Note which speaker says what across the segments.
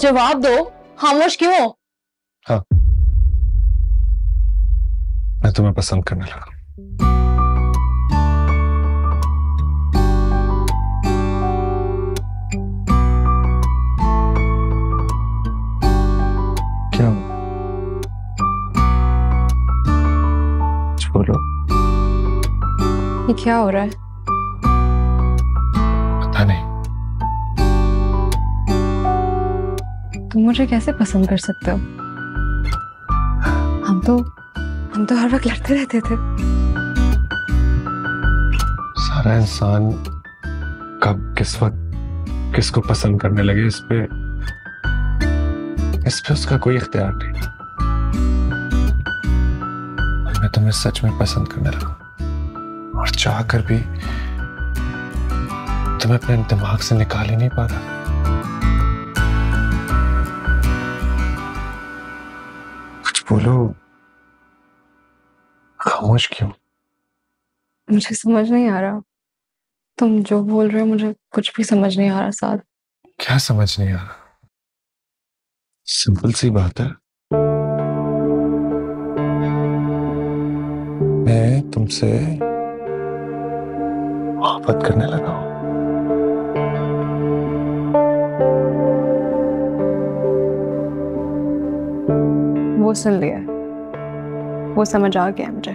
Speaker 1: जवाब दो, खामोश क्यों हो?
Speaker 2: हाँ, मैं तुम्हें पसंद करने लगा। क्या कुछ बोलो।
Speaker 1: ये क्या हो रहा है?
Speaker 2: पता नहीं।
Speaker 1: तुम मुझे कैसे पसंद कर सकते हो? हम तो हर वक्त लड़ते रहते थे।
Speaker 2: सारा इंसान कब किस वक्त किसको पसंद करने लगे, इस पे उसका कोई इख्तियार नहीं। और मैं तुम्हें सच में पसंद करने लगा, और चाह कर भी तुम्हें अपने दिमाग से निकाल ही नहीं पा रहा। कुछ बोलो, खामोश क्यों?
Speaker 1: मुझे समझ नहीं आ रहा, तुम जो बोल रहे हो मुझे कुछ भी समझ नहीं आ रहा साद।
Speaker 2: क्या समझ नहीं आ रहा? सिंपल सी बात है, मैं तुमसे मोहब्बत करने लगा हूं।
Speaker 1: वो सुन लिया, वो समझ आ गया मुझे।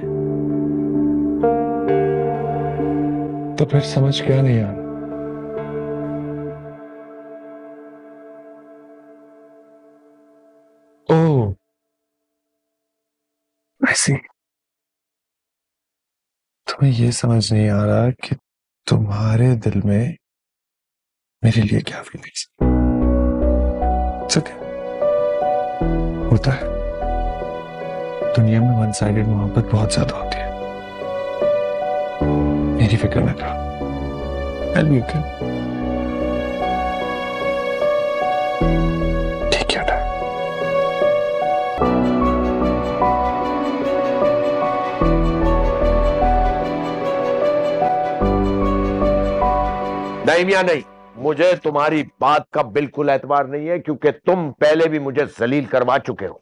Speaker 2: तो फिर समझ क्या नहीं आ रहा? ओह, ऐसी तुम्हें ये समझ नहीं आ रहा कि तुम्हारे दिल में मेरे लिए क्या फीलिंग्स होता है। दुनिया में वन साइडेड मोहब्बत बहुत ज्यादा होती है। मेरी फिक्र न करो, I'll be okay। ठीक है ना?
Speaker 3: नहीं मियां नहीं, मुझे तुम्हारी बात का बिल्कुल एतबार नहीं है, क्योंकि तुम पहले भी मुझे जलील करवा चुके हो।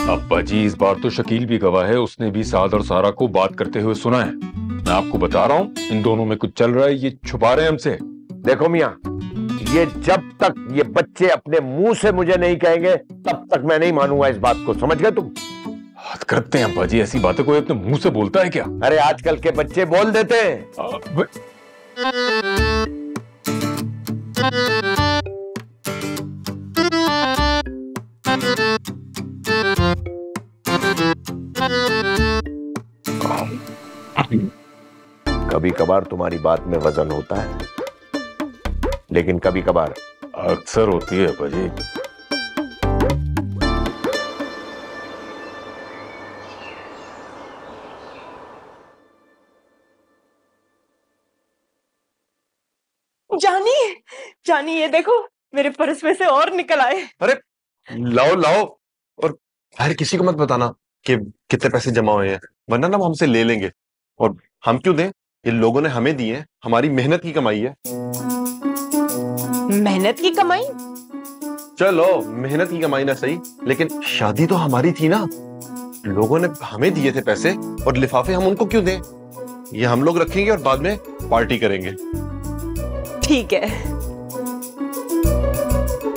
Speaker 4: अब्बा जी, इस बार तो शकील भी गवाह है, उसने भी साद और सारा को बात करते हुए सुना है। मैं आपको बता रहा हूँ, इन दोनों में कुछ चल रहा है, ये छुपा रहे हैं हमसे।
Speaker 3: देखो मियां, ये जब तक ये बच्चे अपने मुंह से मुझे नहीं कहेंगे तब तक मैं नहीं मानूंगा इस बात को, समझ गए तुम?
Speaker 4: बात करते हैं अब्बा जी, ऐसी बातें कोई अपने मुंह से बोलता है क्या?
Speaker 3: अरे आजकल के बच्चे बोल देते हैं। कभी कभार तुम्हारी बात में वजन होता है, लेकिन कभी कभार
Speaker 4: अक्सर होती है अब्बा जी।
Speaker 5: जानी, जानी ये देखो, मेरे पर्स में से और निकल आए।
Speaker 6: अरे लाओ लाओ, और बाहर किसी को मत बताना कि कितने पैसे जमा हुए हैं, वरना ना वो हमसे ले लेंगे। और हम क्यों दें, ये लोगों ने हमें दिए हैं, हमारी मेहनत की कमाई है।
Speaker 5: मेहनत की कमाई?
Speaker 6: चलो मेहनत की कमाई ना सही, लेकिन शादी तो हमारी थी ना। लोगों ने हमें दिए थे पैसे, और लिफाफे हम उनको क्यों दें? ये हम लोग रखेंगे और बाद में पार्टी करेंगे।
Speaker 5: ठीक है।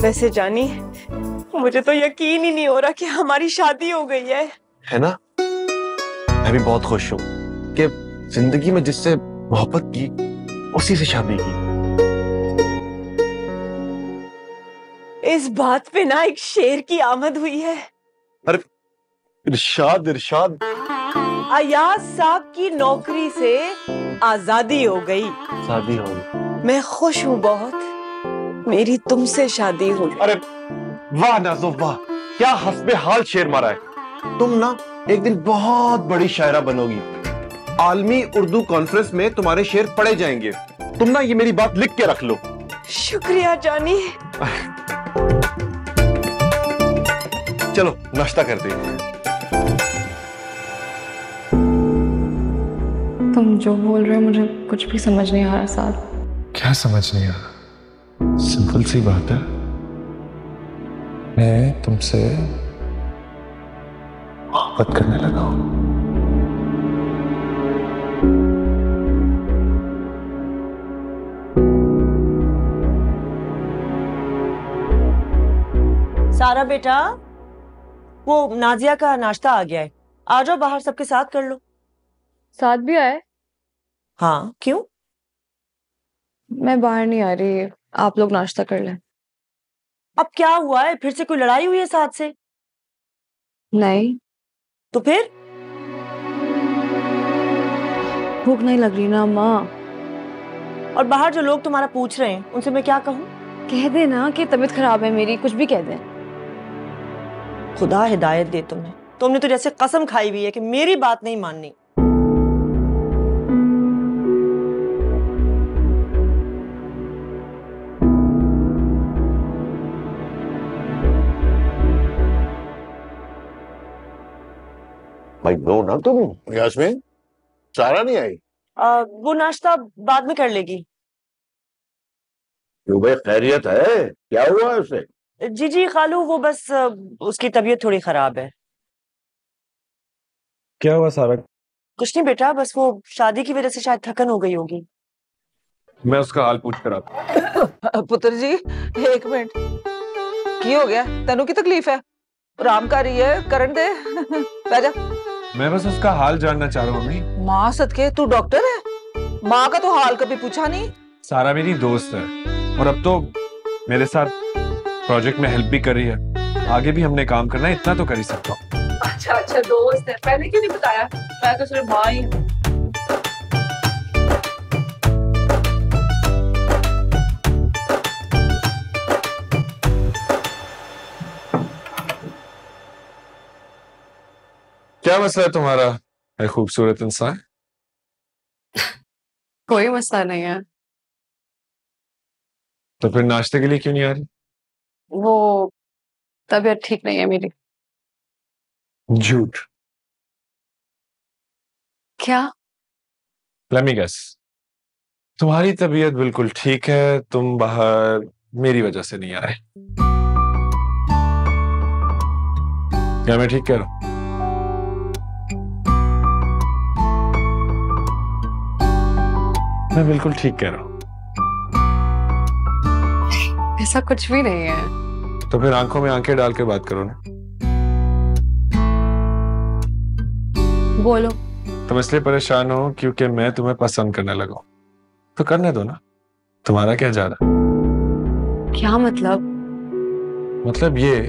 Speaker 5: वैसे जानी, मुझे तो यकीन ही नहीं हो रहा कि हमारी शादी हो गई है
Speaker 6: ना? मैं भी बहुत खुश हूं कि जिंदगी में जिससे मोहब्बत की उसी से शादी की।
Speaker 5: इस बात पे ना एक शेर की आमद हुई है।
Speaker 6: अरे इरशाद इरशाद।
Speaker 5: अयाज साहब की नौकरी से आजादी हो गई।
Speaker 6: शादी हो गई।
Speaker 5: मैं खुश हूँ बहुत, मेरी तुमसे शादी हुई।
Speaker 6: अरे वाह नाज़ो वाह, क्या हस्बे हाल शेर मारा है। तुम ना एक दिन बहुत बड़ी शायरा बनोगी, आलमी उर्दू कॉन्फ्रेंस में तुम्हारे शेर पढ़े जाएंगे। तुम ना ये मेरी बात लिख के रख लो।
Speaker 5: शुक्रिया जानी।
Speaker 6: चलो नाश्ता करते हैं।
Speaker 1: तुम जो बोल रहे हो मुझे कुछ भी समझ नहीं आ रहा साद।
Speaker 2: क्या समझ नहीं आ रहा? सिंपल सी बात है, मैं तुमसे मोहब्बत करने लगा हूं।
Speaker 5: सारा बेटा, वो नाजिया का नाश्ता आ गया है, आ जाओ बाहर सबके साथ कर लो।
Speaker 1: साथ भी आए?
Speaker 5: हाँ, क्यों?
Speaker 1: मैं बाहर नहीं आ रही, आप लोग नाश्ता कर लें।
Speaker 5: अब क्या हुआ है, फिर से कोई लड़ाई हुई है साथ से?
Speaker 1: नहीं,
Speaker 5: तो फिर?
Speaker 1: भूख नहीं लग रही ना अम्मा।
Speaker 5: और बाहर जो लोग तुम्हारा पूछ रहे हैं उनसे मैं क्या कहूँ?
Speaker 1: कह दे ना कि तबीयत खराब है मेरी, कुछ भी कह दे।
Speaker 5: खुदा हिदायत दे तुम्हें, तुमने तो जैसे कसम खाई हुई है कि मेरी बात नहीं माननी।
Speaker 3: भाई नो ना तुम।
Speaker 7: यास्मीन, सारा नहीं आई?
Speaker 5: वो नाश्ता बाद में कर लेगी।
Speaker 3: क्यों भाई, खैरियत है? क्या हुआ उसे?
Speaker 5: जी जी खालू, वो बस उसकी तबीयत थोड़ी खराब है।
Speaker 2: क्या हुआ सारा?
Speaker 5: कुछ नहीं बेटा, बस वो शादी की वजह से शायद थकन हो गई होगी।
Speaker 4: मैं उसका हाल पूछ कर आता।
Speaker 8: पुत्र जी एक मिनट, की हो गया? तेनू की तकलीफ है? आराम कर रही है, करन दे। जा।
Speaker 2: मैं बस उसका हाल जानना चाह रहा हूँ मम्मी।
Speaker 8: माँ सदके, तू डॉक्टर है? माँ का तो हाल कभी पूछा नहीं।
Speaker 2: सारा मेरी दोस्त है और अब तो मेरे साथ प्रोजेक्ट में हेल्प भी कर रही है। आगे भी हमने काम करना है, इतना तो कर ही सकता हूँ।
Speaker 9: अच्छा अच्छा, दोस्त है, पहले क्यों नहीं बताया? मैं तो सिर्फ माँ ही हूँ।
Speaker 2: क्या मसला है तुम्हारा, है खूबसूरत इंसान?
Speaker 1: कोई मसला नहीं है।
Speaker 2: तो फिर नाश्ते के लिए क्यों नहीं आ रही?
Speaker 1: वो तबीयत ठीक नहीं है मेरी।
Speaker 2: झूठ।
Speaker 1: क्या?
Speaker 2: लेट मी गेस, तुम्हारी तबीयत बिल्कुल ठीक है, तुम बाहर मेरी वजह से नहीं आ रहे। क्या मैं ठीक कह रहा हूं? मैं बिल्कुल ठीक कह रहा हूं।
Speaker 1: ऐसा कुछ भी नहीं है।
Speaker 2: तो फिर आंखों में आंखें डाल के बात करो ना।
Speaker 1: बोलो।
Speaker 2: तुम इसलिए परेशान हो क्योंकि मैं तुम्हें पसंद करने लगा हूं, तो करने दो ना। तुम्हारा क्या जा रहा?
Speaker 1: क्या मतलब?
Speaker 2: मतलब ये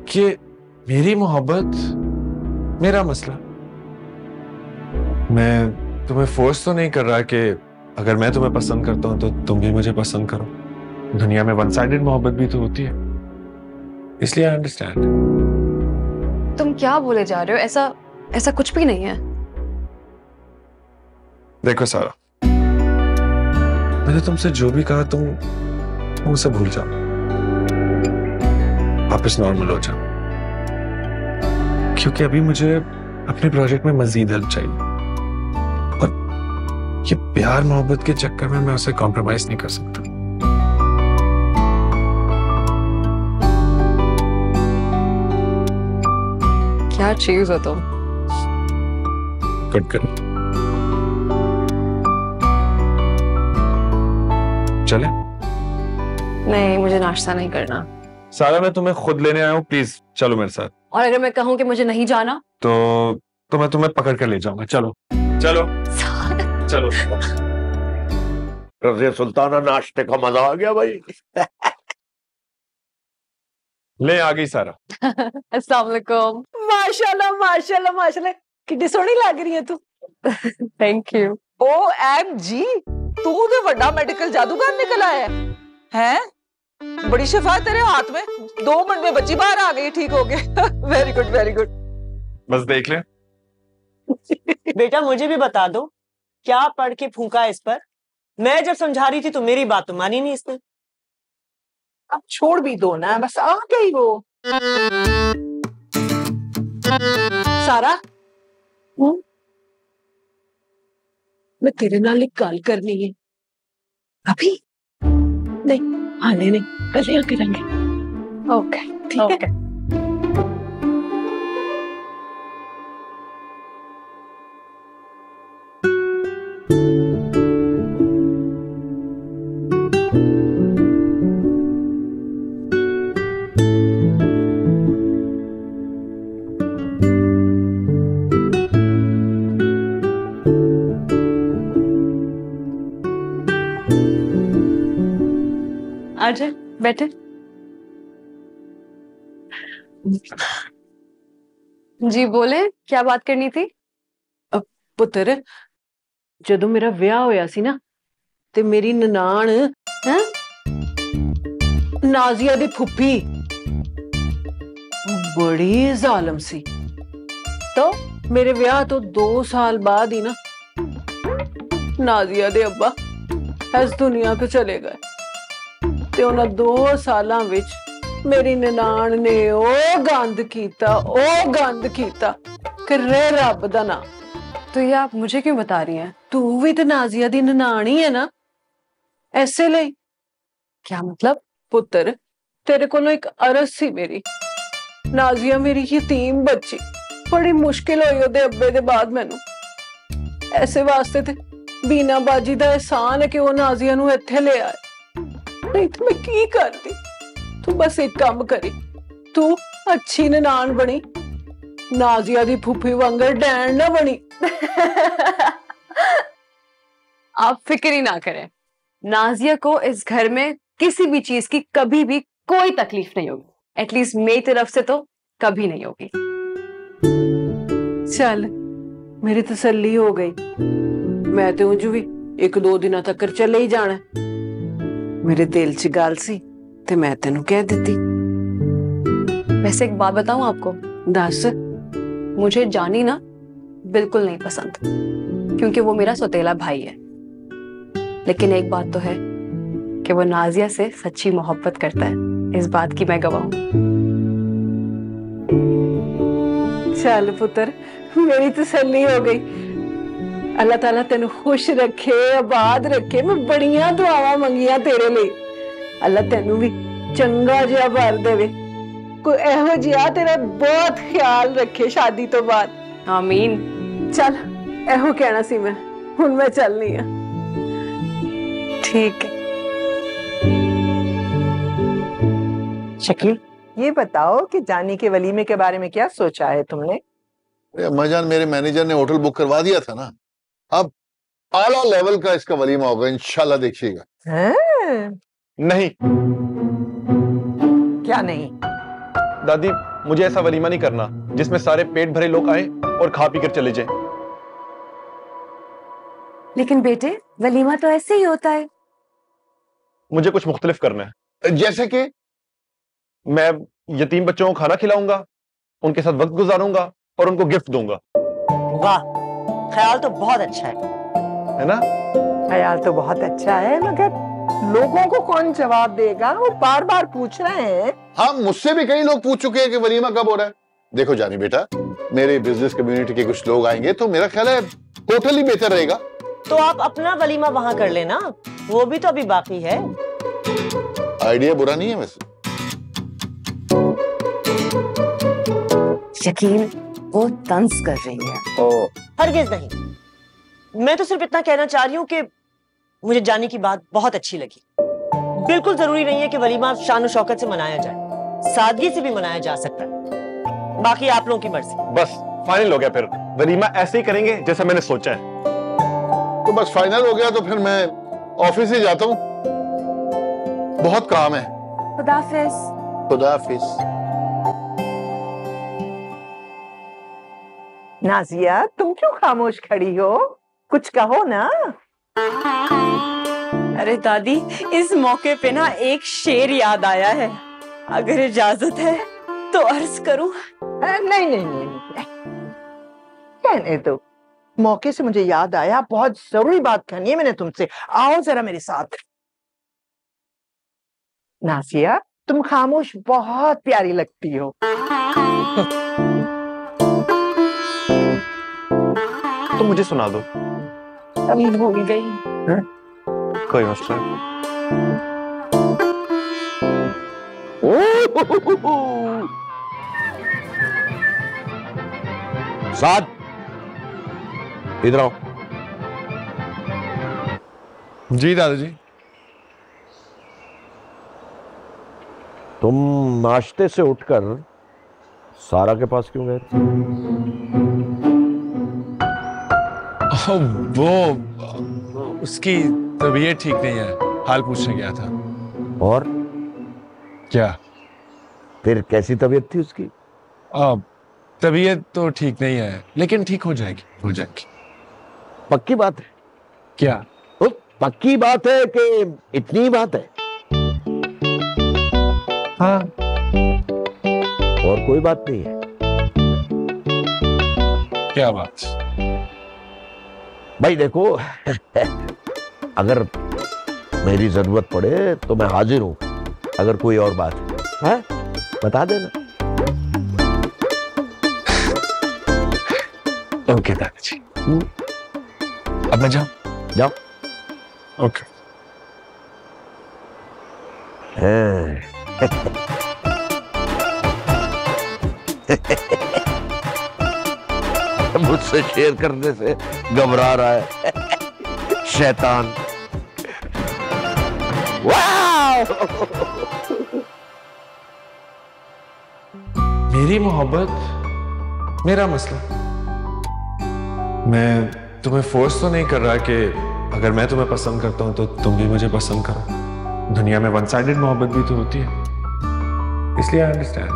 Speaker 2: कि मेरी मोहब्बत मेरा मसला। मैं तुम्हें फोर्स तो नहीं कर रहा कि अगर मैं तुम्हें पसंद करता हूं तो तुम भी मुझे पसंद करो। दुनिया में वन साइडेड मोहब्बत भी तो होती है, इसलिए आई अंडरस्टैंड।
Speaker 1: तुम क्या बोले जा रहे हो? ऐसा ऐसा कुछ भी नहीं है।
Speaker 2: देखो सारा, मैंने तुमसे जो भी कहा तुम उसे भूल जाओ, वापस नॉर्मल हो जाओ, क्योंकि अभी मुझे अपने प्रोजेक्ट में मजीद हेल्प चाहिए और ये प्यार मोहब्बत के चक्कर में मैं उसे कॉम्प्रोमाइज नहीं कर सकता।
Speaker 1: क्या चीज हो तुम?
Speaker 2: कट कर। चले?
Speaker 1: नहीं, मुझे नाश्ता नहीं करना।
Speaker 2: सारा, मैं तुम्हें खुद लेने आया हूँ, प्लीज चलो मेरे साथ।
Speaker 1: और अगर मैं कहूँ कि मुझे नहीं जाना
Speaker 2: तो मैं तुम्हें पकड़ कर ले जाऊंगा। चलो चलो चलो।
Speaker 3: रज़िया सुल्ताना, नाश्ते का मजा आ गया भाई।
Speaker 2: ले आ गई सारा।
Speaker 1: अस्सलाम वालेकुम।
Speaker 8: माशाल्लाह माशाल्लाह माशाल्लाह, कितनी सोहनी लग रही है तू।
Speaker 1: Thank you.
Speaker 8: OMG, तू तो बड़ा मेडिकल जादूगर निकल आया है। बड़ी शिफा तेरे हाथ में, 2 मिनट में बच्ची बाहर आ गई, ठीक हो गया। Very good very good.
Speaker 2: बस देख ले।
Speaker 5: बेटा मुझे भी बता दो, क्या पढ़ के फूंका इस पर? मैं जब समझा रही थी तो मेरी बात तो मानी नहीं इसने।
Speaker 8: अब छोड़ भी दो ना, बस आ गई वो। सारा, मैं तेरे नाल एक गल करनी है। अभी नहीं, हाले नहीं, कल करेंगे।
Speaker 1: ओके ठीक है। आजा बैठे। जी बोले, क्या बात करनी थी?
Speaker 10: पुत्र, जदों मेरा विआह होया सी ना ते मेरी ननाण नाजिया दी फुप्पी बड़ी जालम सी। तो मेरे विआह तो 2 साल बाद ही ना नाजिया दे अब्बा इस दुनिया तो चले गए ते उन्हां 2 सालां विच मेरी ननाण ने ओ गंद कीता कि रब दा ना।
Speaker 1: तो ये आप मुझे क्यों बता रही हैं?
Speaker 10: तू भी तो नाजिया दी ननाण ही है ना, ऐसे ले।
Speaker 1: क्या मतलब?
Speaker 10: पुत्र, तेरे कोलों एक अरज सी मेरी। नाजिया मेरी यतीम बच्ची, बड़ी मुश्किल होई ओदे अब्बे दे बाद मैनू। ऐसे वास्ते ते बीना बाजी दा एहसान है कि वो नाजिया नू इत्थे ले आए, नहीं तो मैं की करती। तू बस एक काम करी, तू अच्छी ननाण बनी, नाजिया दी फूफी वांगर डैन ना बनी।
Speaker 1: आप फिक्र ही ना करें, नाजिया को इस घर में किसी भी चीज की कभी भी कोई तकलीफ नहीं होगी। एटलीस्ट मेरी तरफ से तो कभी नहीं होगी।
Speaker 10: चल, मेरी तसल्ली हो गई। मैं तो उंज भी 1-2 दिनों तक चले ही जाना। मेरे दिल च गल सी ते मैं तेनू कह देती।
Speaker 1: वैसे एक बात बताऊं आपको?
Speaker 10: दस।
Speaker 1: मुझे जानी ना बिल्कुल नहीं पसंद, क्योंकि वो मेरा सौतेला भाई है। लेकिन एक बात तो है कि वो नाजिया से सच्ची मोहब्बत करता है, इस बात की मैं गवाह हूं।
Speaker 10: चल पुत्र, मेरी तसल्ली हो गई। अल्लाह ताला तेनू खुश रखे, आबाद रखे। मैं बड़ियां दुआवां मंगियां तेरे लिए। अल्लाह तेनू भी चंगा जिहा भर देवे, कोई एहो जिहा तेरा बहुत ख्याल रखे शादी तो बाद।
Speaker 1: आमीन।
Speaker 10: चल, एहो कहना सी मैं, हुन मैं चलनी है।
Speaker 1: ठीक है।
Speaker 5: शकील, ये बताओ कि जानी के वलीमे के बारे में क्या सोचा है तुमने?
Speaker 7: अम्मा जान, मेरे मैनेजर ने होटल बुक करवा दिया था ना, अब आला लेवल का इसका वलीमा होगा, इंशाल्लाह देखिएगा।
Speaker 6: नहीं।
Speaker 5: क्या नहीं?
Speaker 6: दादी, मुझे ऐसा वलीमा नहीं करना जिसमें सारे पेट भरे लोग आए और खा पी कर चले जाएं।
Speaker 1: लेकिन बेटे, वलीमा तो ऐसे ही होता है।
Speaker 6: मुझे कुछ मुख्तलिफ करना है।
Speaker 7: जैसे कि
Speaker 6: मैं यतीम बच्चों को खाना खिलाऊंगा, उनके साथ वक्त गुजारूंगा और उनको गिफ्ट दूंगा।
Speaker 5: वाह, ख्याल तो बहुत अच्छा
Speaker 6: है ना?
Speaker 5: ख्याल तो बहुत अच्छा है, मगर लोगों को कौन जवाब देगा? वो बार बार पूछ रहे हैं।
Speaker 7: हाँ, मुझसे भी कई लोग पूछ चुके हैं कि वलीमा कब हो रहा है। देखो जानी बेटा, मेरे बिजनेस कम्युनिटी के कुछ लोग आएंगे तो मेरा ख्याल है होटल ही बेहतर रहेगा।
Speaker 5: तो आप अपना वलीमा वहां कर लेना, वो भी तो अभी बाकी है।
Speaker 7: आइडिया बुरा नहीं है वैसे।
Speaker 11: शकील, वो तंज कर रही है।
Speaker 5: ओ, हरगिज नहीं। मैं तो सिर्फ इतना कहना चाह रही हूँ कि मुझे जानी की बात बहुत अच्छी लगी। बिल्कुल जरूरी नहीं है कि वलीमा शान शौकत से मनाया जाए, सादगी से भी मनाया जा सकता है। बाकी आप लोगों की मर्जी।
Speaker 6: बस फाइनल हो गया, फिर वलीमा ऐसे ही करेंगे जैसा मैंने सोचा है।
Speaker 7: तो बस फाइनल हो गया, तो फिर मैं ऑफिस ही जाता हूँ, बहुत काम है।
Speaker 11: खुदाफिज।
Speaker 7: खुदाफिज।
Speaker 5: नाजिया, तुम क्यों खामोश खड़ी हो? कुछ कहो ना।
Speaker 12: अरे दादी, इस मौके पे ना एक शेर याद आया है, अगर इजाजत है तो अर्ज करूं?
Speaker 5: नहीं नहीं नहीं, कहने दो। मौके से मुझे याद आया, बहुत जरूरी बात करनी है मैंने तुमसे। आओ जरा मेरे साथ। नाजिया, तुम खामोश बहुत प्यारी लगती हो।
Speaker 6: तो मुझे सुना दो।
Speaker 12: अभी भूल गई।
Speaker 6: कोई मसला नहीं।
Speaker 3: साथ इधर आओ।
Speaker 2: जी दादाजी।
Speaker 3: तुम नाश्ते से उठकर सारा के पास क्यों गए थे?
Speaker 2: वो उसकी तबीयत ठीक नहीं है, हाल पूछने गया था।
Speaker 3: और
Speaker 2: क्या?
Speaker 3: फिर कैसी तबीयत थी उसकी?
Speaker 2: तबीयत तो ठीक नहीं है, लेकिन ठीक हो जाएगी, हो जाएगी।
Speaker 3: पक्की बात है?
Speaker 2: क्या?
Speaker 3: तो पक्की बात है कि इतनी बात है?
Speaker 2: हाँ।
Speaker 3: और कोई बात नहीं है?
Speaker 2: क्या बात?
Speaker 3: भाई देखो, अगर मेरी जरूरत पड़े तो मैं हाजिर हूं। अगर कोई और बात है बता देना।
Speaker 2: ओके दादाजी। अब मैं जाऊं?
Speaker 3: जाओ।
Speaker 2: ओके।
Speaker 3: मुझसे शेयर करने से घबरा रहा है शैतान। वाह!
Speaker 2: मेरी मोहब्बत मेरा मसला। मैं तुम्हें फोर्स तो नहीं कर रहा कि अगर मैं तुम्हें पसंद करता हूं तो तुम भी मुझे पसंद करो। दुनिया में वन साइडेड मोहब्बत भी तो होती है, इसलिए आई अंडरस्टैंड।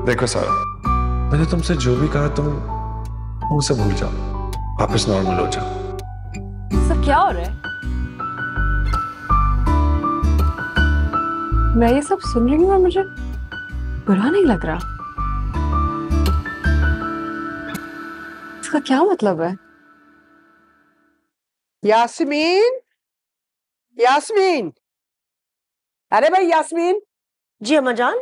Speaker 2: देखो सारा, मैंने तुमसे जो भी कहा तुम उसे भूल जाओ, वापस नॉर्मल हो जाओ।
Speaker 1: सर क्या हो रहा है? मैं ये सब सुन रही हूँ और मुझे बुरा नहीं लग रहा। इसका क्या मतलब है?
Speaker 8: यास्मीन, यास्मीन, अरे भाई यास्मीन।
Speaker 5: जी अम्मा जान।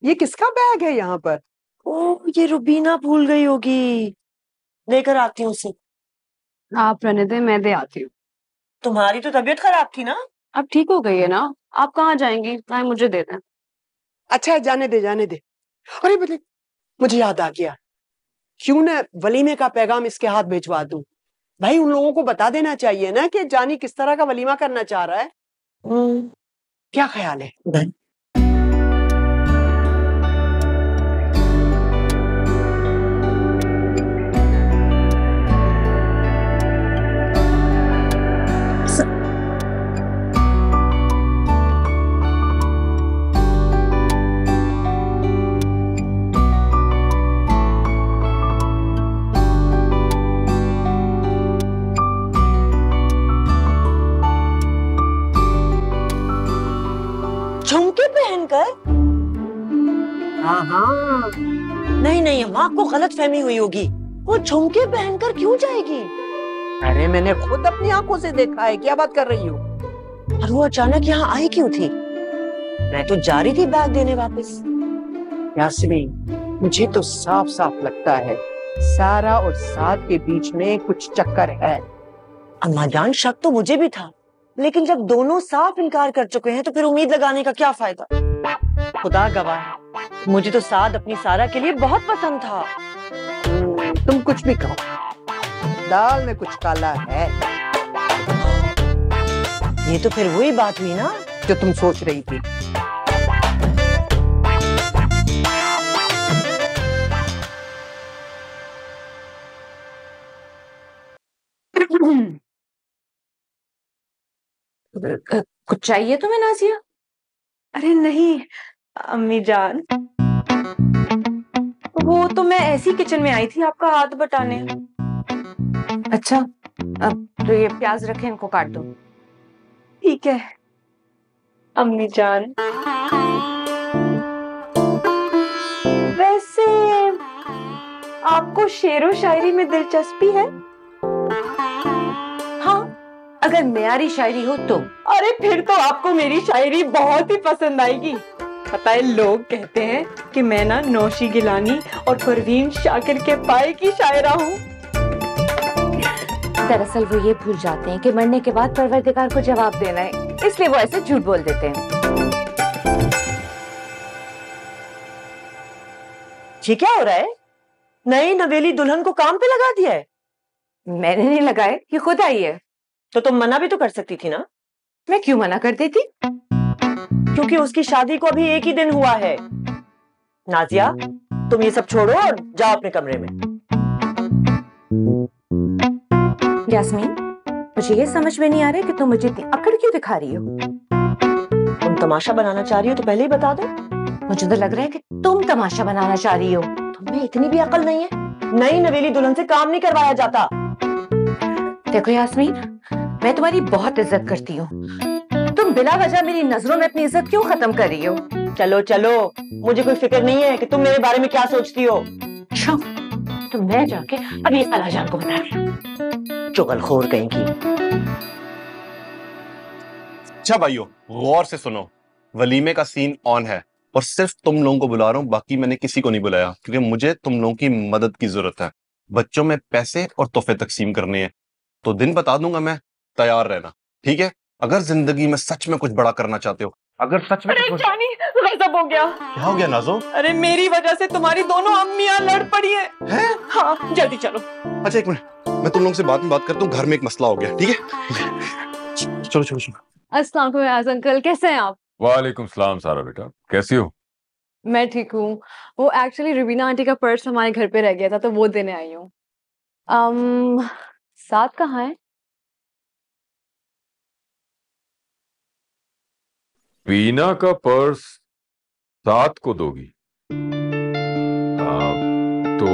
Speaker 8: ये किसका बैग है यहाँ पर?
Speaker 5: ओह, ये रुबीना भूल गई होगी, लेकर आती हूँ उसे।
Speaker 1: आप रहने दे, मैं दे आती हूँ।
Speaker 5: तुम्हारी तो तबीयत खराब थी ना?
Speaker 1: अब ठीक हो गई है ना? आप कहाँ जाएंगी? आए मुझे दे दें।
Speaker 8: अच्छा जाने दे, जाने दे। अरे बदले, मुझे याद आ गया, क्यों ना वलीमे का पैगाम इसके हाथ भिजवा दूं। भाई उन लोगों को बता देना चाहिए ना कि जानी किस तरह का वलीमा करना चाह रहा है। क्या ख्याल है?
Speaker 5: झुमके पहनकर?
Speaker 8: हाँ।
Speaker 5: नहीं नहीं अम्मा, आपको गलत फहमी हुई होगी। वो झुमके पहनकर क्यों जाएगी?
Speaker 8: अरे मैंने खुद अपनी आंखों से देखा है। क्या बात कर रही हो?
Speaker 5: और वो अचानक यहाँ आई क्यों थी? मैं तो जा रही थी बैग देने वापस।
Speaker 8: यास्मीन, मुझे तो साफ साफ लगता है सारा और साद के बीच में कुछ चक्कर है।
Speaker 5: अम्मा जान, शक तो मुझे भी था, लेकिन जब दोनों साफ इनकार कर चुके हैं तो फिर उम्मीद लगाने का क्या फायदा? खुदा गवाह है, मुझे तो साद अपनी सारा के लिए बहुत पसंद था।
Speaker 8: तुम कुछ भी कहो, दाल में कुछ काला है।
Speaker 5: ये तो फिर वही बात हुई ना
Speaker 8: जो तुम सोच रही थी।
Speaker 12: कुछ चाहिए तुम्हें नाजिया? अरे नहीं अम्मी जान, वो तो मैं ऐसी किचन में आई थी आपका हाथ बटाने। अच्छा, अब तो ये प्याज रखे, इनको काट दो। ठीक है अम्मी जान। वैसे आपको शेरो शायरी में दिलचस्पी है? हाँ, अगर मेरी शायरी हो तो। अरे फिर तो आपको मेरी शायरी बहुत ही पसंद आएगी। पता है, लोग कहते हैं कि मैं ना नौशी गिलानी और परवीन शाकिर के पाए की शायरा हूँ।
Speaker 11: दरअसल वो ये भूल जाते हैं कि मरने के बाद परवरदिगार को जवाब देना है, इसलिए वो ऐसे झूठ बोल देते हैं।
Speaker 5: ये क्या हो रहा है? नई नवेली दुल्हन को काम पे लगा दिया है?
Speaker 11: मैंने नहीं लगाए, ये खुद आई है।
Speaker 5: तो तुम मना भी तो कर सकती थी ना।
Speaker 11: मैं क्यों मना कर देती?
Speaker 5: क्योंकि उसकी शादी को अभी एक ही दिन हुआ है। नाजिया, तुम ये सब छोड़ो और जाओ अपने कमरे में।
Speaker 11: यास्मीन, मुझे ये समझ में नहीं आ रहा है कि तुम मुझे इतनी अकड़ क्यों दिखा रही हो?
Speaker 5: तुम तमाशा बनाना चाह रही हो तो पहले ही बता दो।
Speaker 11: मुझे तो लग रहा है कि तुम तमाशा बनाना चाह रही हो।
Speaker 5: तुम्हें इतनी भी अकल नहीं है? नई नवेली दुल्हन से काम नहीं करवाया जाता।
Speaker 11: देखो यास्मीन, मैं तुम्हारी बहुत इज्जत करती हूँ। तुम बिना वजह मेरी नजरों में अपनी इज्जत क्यों खत्म कर रही हो?
Speaker 5: चलो चलो, मुझे कोई फिक्र नहीं है कि तुम मेरे बारे में क्या सोचती हो।
Speaker 11: तो मैं जाके अभी अलाजान को बता रही हूँ।
Speaker 5: चुगलखोर कहीं की।
Speaker 6: अच्छा भाइयों, गौर से सुनो, वलीमे का सीन ऑन है और सिर्फ तुम लोगों को बुला रहा हूं, बाकी मैंने किसी को नहीं बुलाया क्योंकि मुझे तुम लोगों की मदद की जरूरत है। बच्चों में पैसे और तोहफे तकसीम करने हैं, तो दिन बता दूंगा मैं, तैयार रहना, ठीक है? अगर जिंदगी में सच में कुछ बड़ा करना चाहते हो, अगर सच में
Speaker 12: अरे जानी, गजब हो गया।
Speaker 6: क्या हो गया नाजो?
Speaker 12: अरे मेरी वजह से तुम्हारी दोनों अम्मियां लड़ पड़ी हैं। हाँ, जल्दी चलो।
Speaker 6: अच्छा एक मिनट, मैं तुम लोगों से बाद में बात करता हूँ, घर में एक मसला हो गया, ठीक है? चलो चलो चलो।
Speaker 1: अस्सलाम वालेकुम अंकल, कैसे हैं आप?
Speaker 4: वालेकुम सलाम सारा बेटा, कैसी हो?
Speaker 1: मैं ठीक हूँ। वो एक्चुअली रुबीना आंटी का पर्स हमारे घर पे रह गया था तो वो देने आई हूँ। साथ कहाँ है?
Speaker 4: बीना का पर्स साथ को दोगी? तो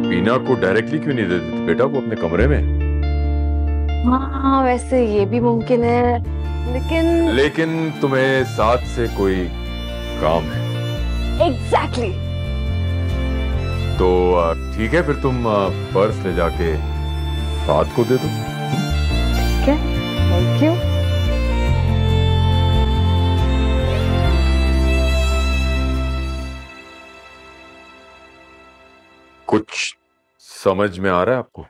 Speaker 4: बीना को डायरेक्टली क्यों नहीं दे देते बेटा, वो अपने कमरे में?
Speaker 1: हाँ वैसे ये भी मुमकिन है,
Speaker 4: लेकिन तुम्हें साथ से कोई काम है।
Speaker 1: एग्जैक्टली।
Speaker 4: तो ठीक है, फिर तुम पर्स ले जाके साथ को दे दो।
Speaker 1: ठीक है, थैंक यू।
Speaker 4: कुछ समझ में आ रहा है आपको?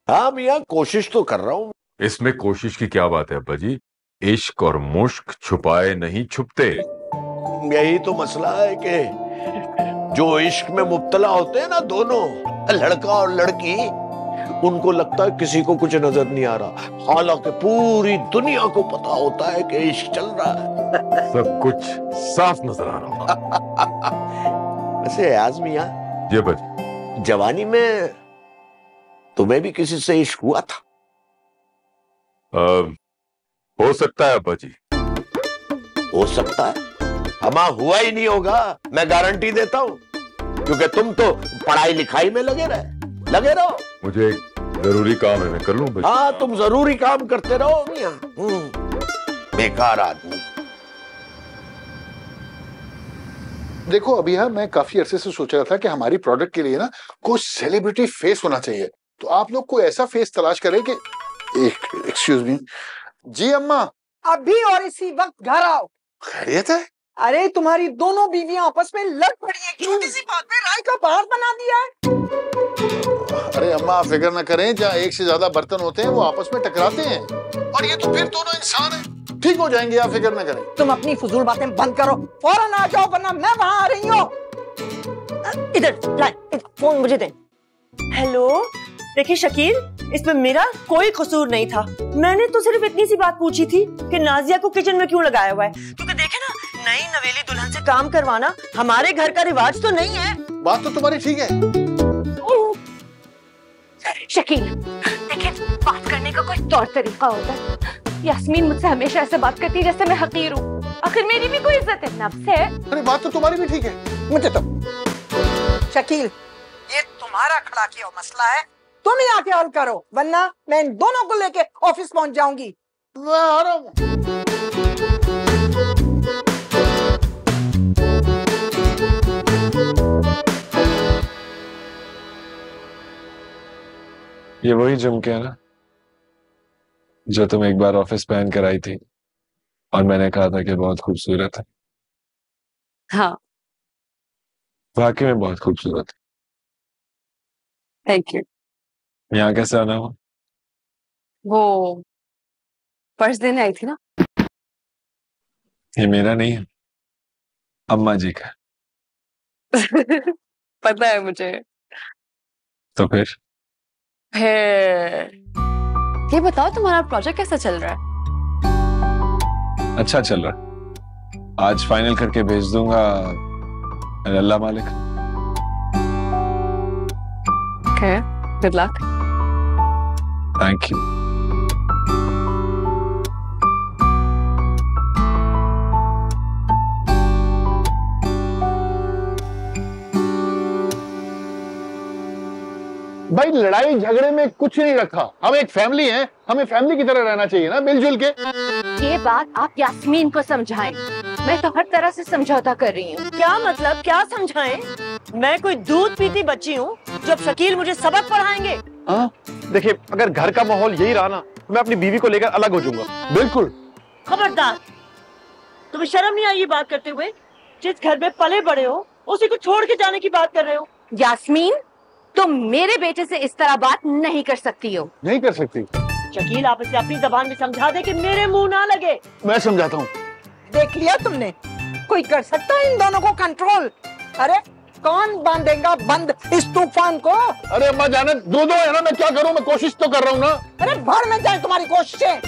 Speaker 3: हाँ मियाँ, कोशिश तो कर रहा हूँ।
Speaker 4: इसमें कोशिश की क्या बात है अब्बा जी? इश्क और मुश्क छुपाए नहीं छुपते।
Speaker 3: यही तो मसला है कि जो इश्क में मुब्तला होते हैं ना, दोनों लड़का और लड़की, उनको लगता है किसी को कुछ नजर नहीं आ रहा, हालांकि पूरी दुनिया को पता होता है कि इश्क चल रहा है।
Speaker 4: सब कुछ साफ नजर आ रहा।
Speaker 3: वैसे याज मियाँ
Speaker 4: जी अब्बा जी,
Speaker 3: जवानी में तुम्हें भी किसी से इश्क हुआ था?
Speaker 4: हो सकता है अब्बा जी।
Speaker 3: हो सकता है, हमा हुआ ही नहीं होगा, मैं गारंटी देता हूं, क्योंकि तुम तो पढ़ाई लिखाई में लगे रहो।
Speaker 4: मुझे एक जरूरी काम है, मैं कर लूं?
Speaker 3: हाँ, तुम जरूरी काम करते रहो मियां। बेकार आदमी।
Speaker 7: देखो अभी मैं काफी अरसे से सोच रहा था कि हमारी प्रोडक्ट के लिए ना कोई सेलिब्रिटी फेस होना चाहिए, तो आप लोग कोई ऐसा फेस तलाश करें कि एक्सक्यूज मी। जी अम्मा।
Speaker 8: अभी और इसी वक्त घर आओ।
Speaker 7: खैरियत है?
Speaker 8: अरे तुम्हारी दोनों बीवियां आपस में लड़ पड़ी हैं, छोटी सी बात पे राय का पहाड़ बना दिया है।
Speaker 7: अरे अम्मा आप फिक्र न करें, जहाँ एक से ज्यादा बर्तन होते हैं वो आपस में टकराते हैं, और ये तो फिर दोनों इंसान हैं, ठीक हो जाएंगे, आप फिक्र न करें।
Speaker 8: तुम अपनी फजूल बातें बंद करो, फौरन आ जाओ वरना मैं वहां आ रही हूँ।
Speaker 5: इधर फोन मुझे दे। हेलो, देखिए शकील, इसमें मेरा कोई कसूर नहीं था। मैंने तो सिर्फ इतनी सी बात पूछी थी कि नाजिया को किचन में क्यों लगाया हुआ है, क्योंकि देखे ना, नई नवेली दुल्हन से काम करवाना हमारे घर का रिवाज तो नहीं है।
Speaker 7: बात तो तुम्हारी ठीक है।
Speaker 11: शकील, देखिए बात करने का कोई तौर तरीका होता है। यास्मीन मुझसे हमेशा ऐसे बात करती है जैसे मैं हकीर हूँ। आखिर मेरी भी कोई इज्जत है, नफ्स है।
Speaker 7: अरे बात तो तुम्हारी भी ठीक है।
Speaker 8: मुझे तो शकील, ये तुम्हारा खड़ा किया मसला है, तुम ही आके हल करो, वरना मैं इन दोनों को लेके ऑफिस पहुंच जाऊंगी।
Speaker 7: मैं आ रहा हूँ।
Speaker 2: ये वही झुमके है ना जो तुम एक बार ऑफिस पहन कर आई थी और मैंने कहा था कि बहुत खूबसूरत है?
Speaker 1: हाँ
Speaker 2: वाकई में बहुत खूबसूरत
Speaker 1: है। Thank you.
Speaker 2: है। यहाँ कैसे आना हुआ?
Speaker 1: वो पर्स देने आई थी ना।
Speaker 2: ये मेरा नहीं है, अम्मा जी का।
Speaker 1: पता है मुझे।
Speaker 2: तो फिर
Speaker 1: ये बताओ तुम्हारा प्रोजेक्ट कैसा चल रहा है?
Speaker 2: अच्छा चल रहा है। आज फाइनल करके भेज दूंगा। अल्लाह मालिक।
Speaker 1: Okay, good luck.
Speaker 2: Thank you.
Speaker 7: भाई लड़ाई झगड़े में कुछ नहीं रखा। हम एक फैमिली हैं, हमें फैमिली की तरह रहना चाहिए ना, मिलजुल के।
Speaker 11: ये बात आप यास्मीन को समझाएं। मैं तो हर तरह से समझौता कर रही हूँ।
Speaker 5: क्या मतलब, क्या समझाएं? मैं कोई दूध पीती बच्ची हूँ जब शकील मुझे सबक पढ़ाएंगे?
Speaker 6: देखिए, अगर घर का माहौल यही रहा ना, तो मैं अपनी बीवी को लेकर अलग हो जाऊंगा।
Speaker 7: बिल्कुल।
Speaker 5: खबरदार, तुम्हें शर्म नहीं आई ये बात करते हुए? जिस घर में पले बड़े हो उसी को छोड़ के जाने की बात कर रहे हो।
Speaker 11: यास्मीन, तुम मेरे बेटे से इस तरह बात नहीं कर सकती हो।
Speaker 7: नहीं कर सकती।
Speaker 5: शकील, आप इसे अपनी जबान में समझा दे कि मेरे मुंह ना लगे।
Speaker 7: मैं समझाता हूँ।
Speaker 8: देख लिया तुमने, कोई कर सकता है इन दोनों को कंट्रोल? अरे कौन बांधेगा बंद इस तूफान को?
Speaker 7: अरे अम्मा जाने दो है ना, मैं क्या करूँ? मैं कोशिश तो कर रहा हूँ ना।
Speaker 8: अरे भाड़ में जाए तुम्हारी कोशिशें।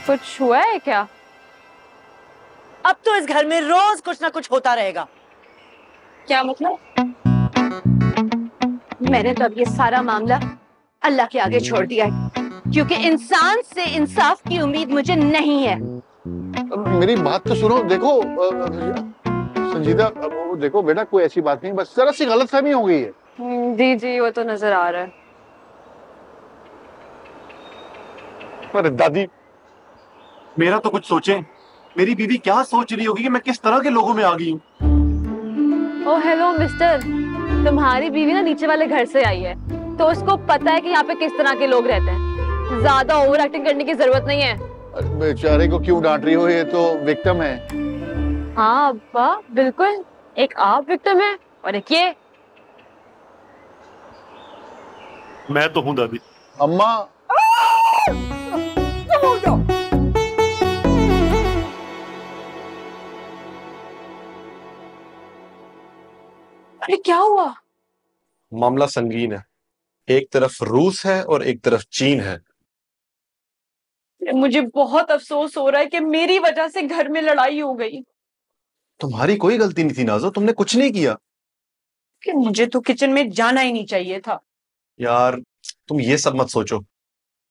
Speaker 1: कुछ हुआ है क्या?
Speaker 5: अब तो इस घर में रोज कुछ ना कुछ होता रहेगा।
Speaker 1: क्या मतलब?
Speaker 11: मैंने तो अब ये सारा मामला अल्लाह के आगे छोड़ दिया है, क्योंकि इंसान से इंसाफ की उम्मीद मुझे नहीं है।
Speaker 7: मेरी बात तो सुनो। देखो संजीदा, देखो बेटा, कोई ऐसी बात नहीं, बस जरा सी गलतफहमी हो गई है।
Speaker 1: जी जी, वो तो नजर आ रहा है।
Speaker 6: अरे दादी, मेरा तो कुछ सोचें। मेरी बीवी क्या सोच रही होगी कि मैं किस तरह के लोगों में आ गई हूँ।
Speaker 1: ओ हेलो मिस्टर, तुम्हारी बीवी ना नीचे वाले घर से आई है, तो उसको पता है कि यहाँ पे किस तरह के लोग रहते हैं। ज्यादा ओवर एक्टिंग करने की जरूरत नहीं है।
Speaker 7: बेचारे को क्यों डांट रही हो? ये तो विक्टिम है।
Speaker 1: हाँ अब्बा, बिल्कुल। एक आप विक्टिम है और एक ये।
Speaker 6: मैं तो हूँ दादी।
Speaker 7: अम्मा
Speaker 10: अरे क्या हुआ?
Speaker 6: मामला संगीन है। एक तरफ रूस है और एक तरफ चीन है।
Speaker 10: मुझे बहुत अफसोस हो रहा है कि मेरी वजह से घर में लड़ाई हो गई।
Speaker 6: तुम्हारी कोई गलती नहीं थी नाज़ो, तुमने कुछ नहीं किया।
Speaker 10: कि मुझे तो किचन में जाना ही नहीं चाहिए था।
Speaker 6: यार तुम ये सब मत सोचो।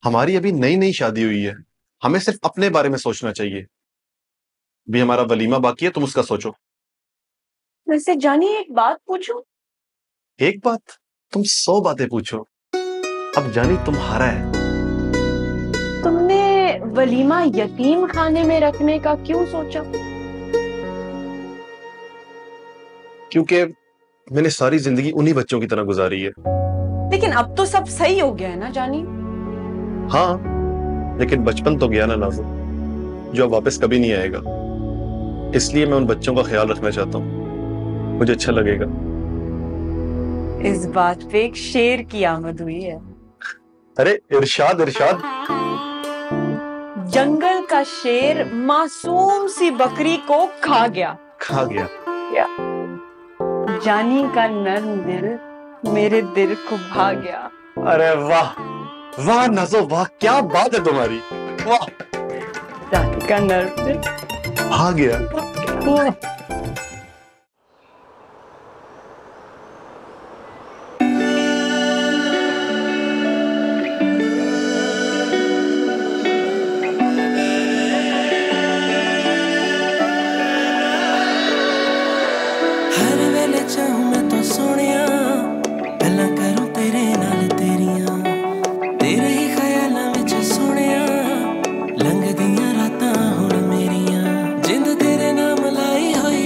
Speaker 6: हमारी अभी नई नई शादी हुई है, हमें सिर्फ अपने बारे में सोचना चाहिए। भी हमारा वलीमा बाकी है, तुम उसका सोचो।
Speaker 10: वैसे जानी, एक बात पूछूं?
Speaker 6: एक बात? तुम 100 बातें पूछो। अब जानी तुम्हारा है।
Speaker 10: तुमने वलीमा यतीम खाने में रखने का क्यों सोचा?
Speaker 6: क्योंकि मैंने सारी जिंदगी उन्हीं बच्चों की तरह गुजारी है।
Speaker 10: लेकिन अब तो सब सही हो गया है ना जानी?
Speaker 6: हाँ, लेकिन बचपन तो गया ना नाज़ो, जो अब वापस कभी नहीं आएगा। इसलिए मैं उन बच्चों का ख्याल रखना चाहता हूँ, मुझे अच्छा लगेगा।
Speaker 12: इस बात पे एक शेर की आमद हुई है।
Speaker 6: अरे इरशाद इरशाद।
Speaker 12: जंगल का शेर मासूम सी बकरी को खा गया।
Speaker 6: खा गया।
Speaker 12: जानी का नर्म दिल मेरे दिल को भा गया।
Speaker 6: अरे वाह वाह नाज़ो वाह, क्या बात है तुम्हारी। वाह,
Speaker 12: जानी का नर्म दिल
Speaker 6: भा गया।
Speaker 13: लंघदियां रातां हुण मेरियां जिंद तेरे नाम लाई होई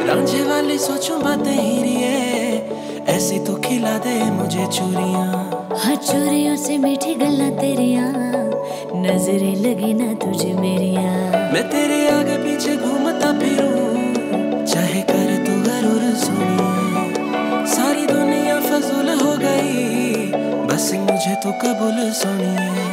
Speaker 13: रांझे वाली सोचूं बातें हीरिए, ऐसी तो खिला दे मुझे चूरियां।
Speaker 14: हाँ चूरियों से मीठी गल्ला तेरियां, नजरें लगी ना तुझे मेरियां।
Speaker 13: मैं तेरे आगे पीछे घूमता फिरूं, चाहे करे तू गरूर सोनिए। सारी दुनिया फजूल हो गई, बस मुझे तो कबूल सोनिए।